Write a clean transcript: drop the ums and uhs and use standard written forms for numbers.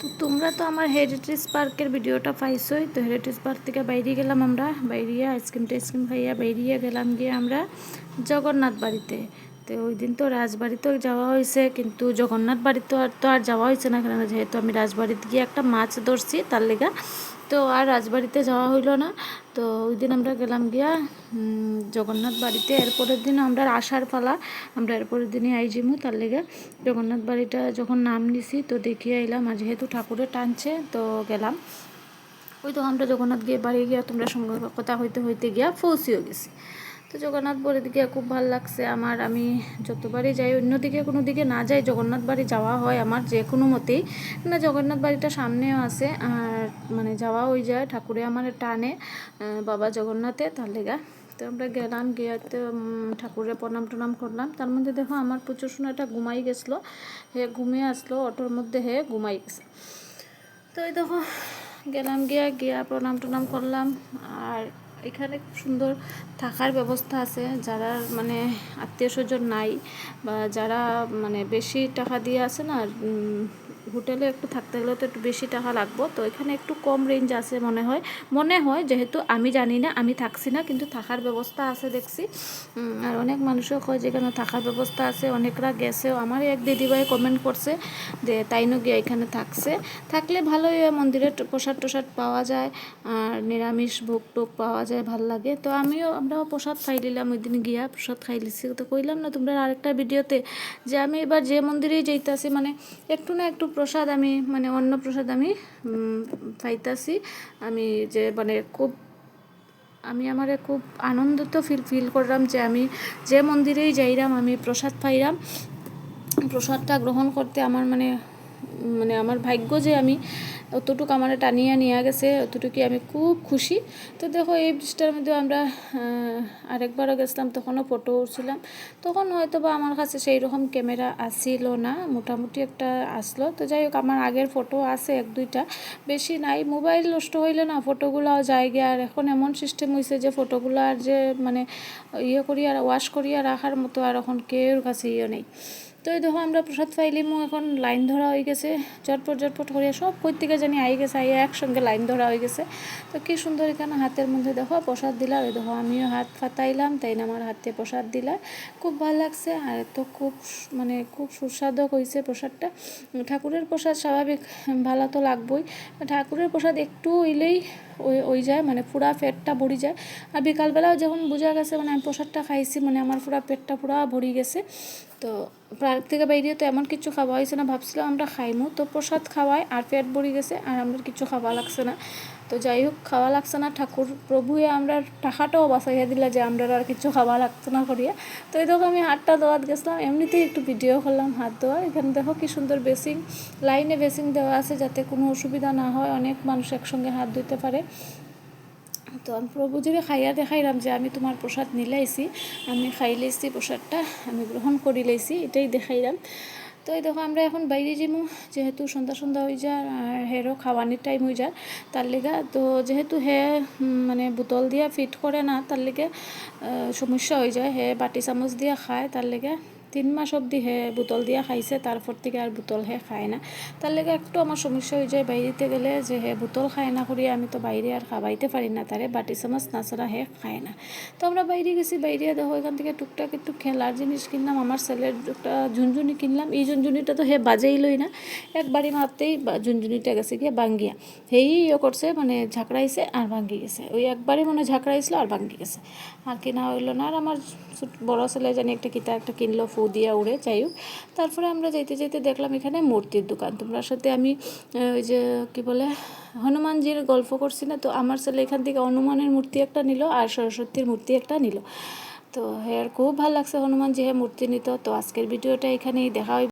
তো তোমরা তো আমার হেরিটেজ পার্কের ভিডিওটা পাইছোই। তো হেরিটেজ পার্ক থেকে বাইরে গেলাম, আমরা বাইরিয়া আইসক্রিম খাইয়া বাইরিয়া গেলাম গিয়ে আমরা জগন্নাথ বাড়িতে। তো ওই দিন তো রাজবাড়িতেও যাওয়া হয়েছে, কিন্তু জগন্নাথ বাড়িতে আর যাওয়া হয়েছে না, কেন যেহেতু আমি রাজবাড়িতে গিয়ে একটা মাছ ধরছি তার লেগা, তো আর রাজবাড়িতে যাওয়া হইল না। তো ওই দিন আমরা গেলাম গিয়া জগন্নাথ বাড়িতে। এরপরের দিন আমরা আসার পালা, আমরা এরপরের দিনে আইজিমু তার লেগে জগন্নাথ বাড়িটা যখন নাম নিছি তো দেখিয়ে এলাম, আর যেহেতু ঠাকুরের টানছে তো গেলাম। ওই তো আমরা জগন্নাথ গিয়ে বাড়ি গিয়া তোমরা সঙ্গে কথা হইতে হইতে গিয়া পৌঁছিও গেছি। তো জগন্নাথ বাড়িতে গিয়ে খুব ভালো লাগছে আমার। আমি যতবারই যাই, অন্যদিকে কোনো দিকে না যাই, জগন্নাথ বাড়ি যাওয়া হয় আমার যে কোনো মতেই। না, জগন্নাথ বাড়িটা সামনেও আছে, আর মানে যাওয়া হয়ে যায়, ঠাকুরে আমার টানে বাবা জগন্নাথে তার লেগা। তো আমরা গেলাম, গিয়ে তো ঠাকুরের প্রণাম টনাম করলাম। তার মধ্যে দেখো আমার প্রচুর সময়টা ঘুমাই গেছিলো, হে ঘুমিয়ে আসলো অটোর মধ্যে, হে ঘুমাই গেছে। তো এই দেখো গেলাম গিয়া প্রণাম টনাম করলাম। আর এখানে খুব সুন্দর থাকার ব্যবস্থা আছে, যারা মানে আত্মীয় স্বজন নাই বা যারা মানে বেশি টাকা দিয়ে আছে না, হোটেলে একটু থাকতে গেলে তো একটু বেশি টাকা লাগবো, তো এখানে একটু কম রেঞ্জ আছে মনে হয়, যেহেতু আমি জানি না, আমি থাকছি না, কিন্তু থাকার ব্যবস্থা আছে দেখছি। আর অনেক মানুষও কয় যেখানে থাকার ব্যবস্থা আছে, অনেকরা গেছেও। আমার এক দিদিভাই কমেন্ট করছে যে তাইনও গিয়ে এখানে থাকলে ভালোই, মন্দিরে প্রসাদ টোসাদ পাওয়া যায়, আর নিরামিষ ভোগ টোগ পাওয়া যায়, ভাল লাগে। তো আমরাও প্রসাদ খাই নিলাম, ওই দিন গিয়া প্রসাদ খাই লিছি। তো কইলাম না তোমরা আরেকটা ভিডিওতে যে আমি এবার যে মন্দিরেই যাইতাছি মানে একটু না একটু প্রসাদ আমি মানে অন্য প্রসাদ আমি পাইতাছি। আমি যে মানে খুব আনন্দিত ফিল করলাম যে আমি যে মন্দিরেই যাইলাম আমি প্রসাদ পাইলাম। প্রসাদটা গ্রহণ করতে আমার মানে আমার ভাগ্য যে আমি অতটুকু আমার টানিয়ে নিয়ে গেছে, অতটুকুই আমি খুব খুশি। তো দেখো এই ব্রিজটার মধ্যে আমরা আরেকবারও গেছিলাম, তখনও ফটো উঠছিলাম। তখন হয়তো বা আমার কাছে সেই রকম ক্যামেরা আসছিল না, মোটামুটি একটা আসলো। তো যাই হোক, আমার আগের ফটো আছে এক দুইটা, বেশি নাই। মোবাইল নষ্ট হইলে না ফটোগুলাও যায় গিয়ে, আর এখন এমন সিস্টেম হয়েছে যে ফটোগুলো আর যে মানে করিয়া ওয়াশ করিয়া রাখার মতো আর এখন কেউর কাছে নেই। তো এই দেখো আমরা প্রসাদ পাইলিমও, এখন লাইন ধরা হয়ে গেছে, ঝটপট করিয়া সব কই থেকে জানি গেছে, একসঙ্গে লাইন ধরা হয়ে গেছে। তো কি সুন্দর এখানে হাতের মধ্যে দেখো প্রসাদ দিলা, ওই দেখো আমিও হাত ফাতাইলাম, তাই না আমার হাতে প্রসাদ দিলা, খুব ভালো লাগছে। আর তো খুব সুস্বাদু হয়েছে প্রসাদটা। ঠাকুরের প্রসাদ স্বাভাবিক ভালো তো লাগবই, ঠাকুরের প্রসাদ একটু হইলেই ওই যায়, মানে পুরা পেটটা ভরি যায়। আর বিকালবেলাও যখন বোঝা গেছে মানে আমি প্রসাদটা খাইছি, মানে আমার পুরা পেটটা পুরা ভরি গেছে। তো পার্ক থেকে বাইরে তো এমন কিছু খাওয়া হয়েছে না, ভাবছিলাম আমরা খাইমু, তো প্রসাদ খাওয়ায় আর পেট ভরি গেছে, আর আমরা কিছু খাওয়া লাগছে না। তো যাই হোক, খাওয়া লাগছে না, ঠাকুর প্রভুয়ে আমরা টাকাটাও বাঁচাইয়া দিলা যে আমরা আর কিছু খাওয়া লাগতো না করিয়া। তো এই দেখো আমি হাতটা ধোয়াত গেছিলাম, এমনিতেই একটু ভিডিও করলাম হাত ধোয়া। এখানে দেখো কি সুন্দর বেসিং, লাইনে বেসিং দেওয়া আছে যাতে কোনো অসুবিধা না হয়, অনেক মানুষ একসঙ্গে হাত ধুতে পারে। তো আমি প্রভুজিরে খাইয়া দেখাইলাম যে আমি তোমার প্রসাদ নিলাইছি, আমি খাই লাইছি প্রসাদটা, আমি গ্রহণ করি লাইছি, এটাই দেখাইলাম। তো এই দেখো আমরা এখন বাইরে যাবো, যেহেতু সন্ধ্যা হয়ে যায় আর হেরও খাওয়ানির টাইম হয়ে যায় তার লেগা। তো যেহেতু হে মানে বোতল দিয়ে ফিট করে না, তার লেগে সমস্যা হয়ে যায়, হে বাটি চামচ দিয়ে খায়, তার লেগে 3 মাস অবধি হে বোতল দিয়া খাইছে, তারপর থেকে আর বোতল হে খায় না। তার লেগে একটু আমার সমস্যা হয়ে যায় বাইরেতে গেলে, যে হে বোতল খায় না করি আমি তো বাইরে আর খাওয়াইতে পারি না তারে, বাটি চামচ না ছাড়া হে খায় না। তো আমরা বাইরে গেছি, বাইরে দেখো এখান থেকে টুকটাক একটু খেলার জিনিস কিনলাম, আমার ছেলের একটা ঝুনঝুনি কিনলাম। এই ঝুনঝুনিটা তো হে বাজেইলই না, একবারই মারতেই ঝুনঝুনিটা গেছে গিয়ে বাঙ্গিয়া, হেই করছে মানে ঝাঁকড়াইছে আর ভাঙ্গি গেছে, ওই একবারই মানে ঝাঁকড়াইছিল আর ভাঙ্গি গেছে, আর কিনা হইলো না। আর আমার বড় ছেলে জানি একটা কিনলো ফু দিয়া উড়ে। যাই হোক, তারপরে আমরা যেতে যেতে দেখলাম এখানে মূর্তির দোকান। তোমরার সাথে আমি ওই যে কি বলে হনুমানজির গল্প করছি না, তো আমার ছেলে এখান থেকে হনুমানের মূর্তি একটা নিল আর সরস্বতীর মূর্তি একটা নিল। তো খুব ভালো লাগছে হনুমানজি মূর্তি নিত। তো আজকের ভিডিওটা এখানেই দেখা